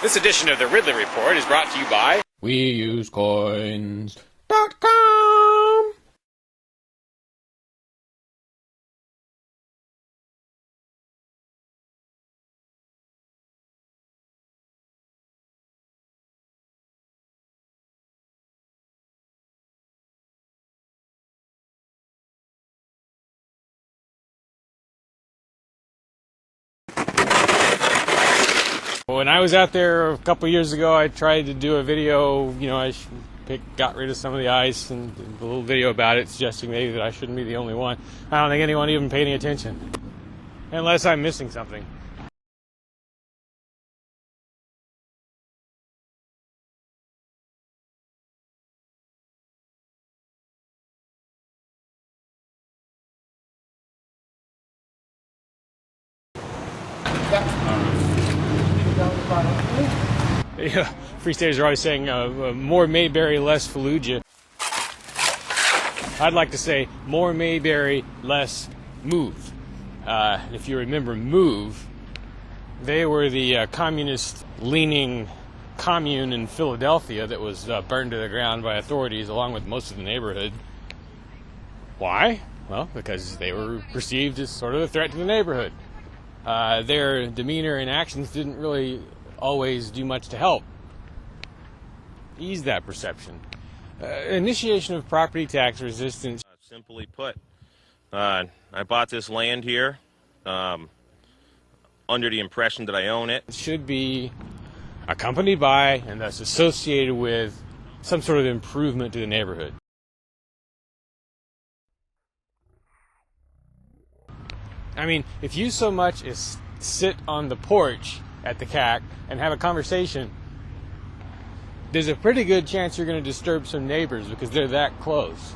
This edition of the Ridley Report is brought to you by WeUseCoins.com. When I was out there a couple years ago, I tried to do a video, I got rid of some of the ice and did a little video about it, suggesting maybe that I shouldn't be the only one. I don't think anyone even paid any attention, unless I'm missing something. Yeah, Free Staters are always saying more Mayberry, less Fallujah. I'd like to say more Mayberry, less Move. If you remember Move, they were the communist-leaning commune in Philadelphia that was burned to the ground by authorities along with most of the neighborhood. Why? Well, because they were perceived as sort of a threat to the neighborhood. Their demeanor and actions didn't really always do much to help ease that perception. Initiation of property tax resistance. Simply put, I bought this land here under the impression that I own it. It should be accompanied by and thus associated with some sort of improvement to the neighborhood. I mean, if you so much as sit on the porch at the CAC and have a conversation, there's a pretty good chance you're going to disturb some neighbors because they're that close.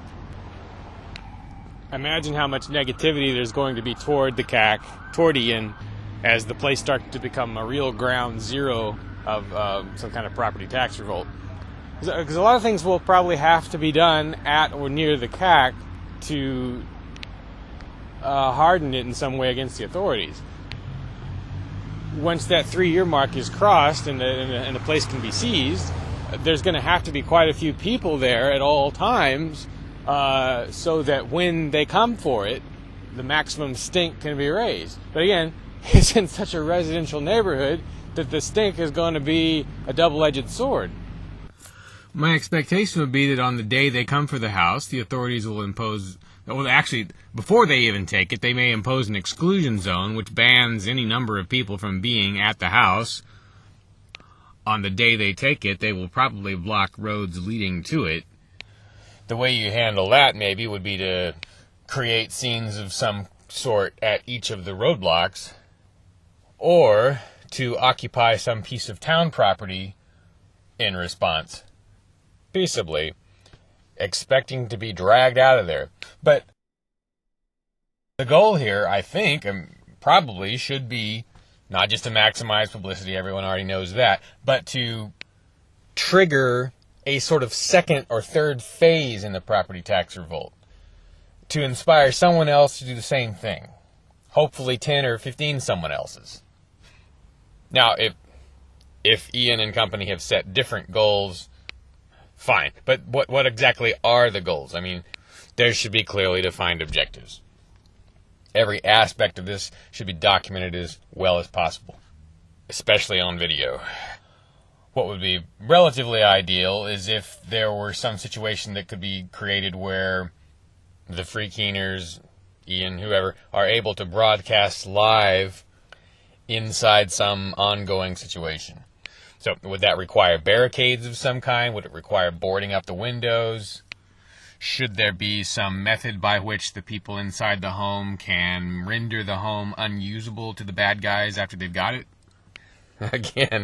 Imagine how much negativity there's going to be toward the CAC, toward Ian, as the place starts to become a real ground zero of some kind of property tax revolt. Because a lot of things will probably have to be done at or near the CAC to harden it in some way against the authorities. Once that 3-year mark is crossed and the place can be seized, there's going to have to be quite a few people there at all times so that when they come for it, the maximum stink can be raised. But again, it's in such a residential neighborhood that the stink is going to be a double-edged sword. My expectation would be that on the day they come for the house, the authorities will impose... Well, actually, before they even take it, they may impose an exclusion zone which bans any number of people from being at the house. On the day they take it, they will probably block roads leading to it. The way you handle that, maybe, would be to create scenes of some sort at each of the roadblocks, or to occupy some piece of town property in response, peaceably, expecting to be dragged out of there. But the goal here, I think, probably should be not just to maximize publicity, everyone already knows that, but to trigger a sort of second or third phase in the property tax revolt, to inspire someone else to do the same thing, hopefully 10 or 15 someone else's. Now, if Ian and company have set different goals, fine. But what exactly are the goals? I mean, there should be clearly defined objectives. Every aspect of this should be documented as well as possible, especially on video. What would be relatively ideal is if there were some situation that could be created where the Free Keeners, Ian, whoever, are able to broadcast live inside some ongoing situation. So would that require barricades of some kind? Would it require boarding up the windows? Should there be some method by which the people inside the home can render the home unusable to the bad guys after they've got it? Again,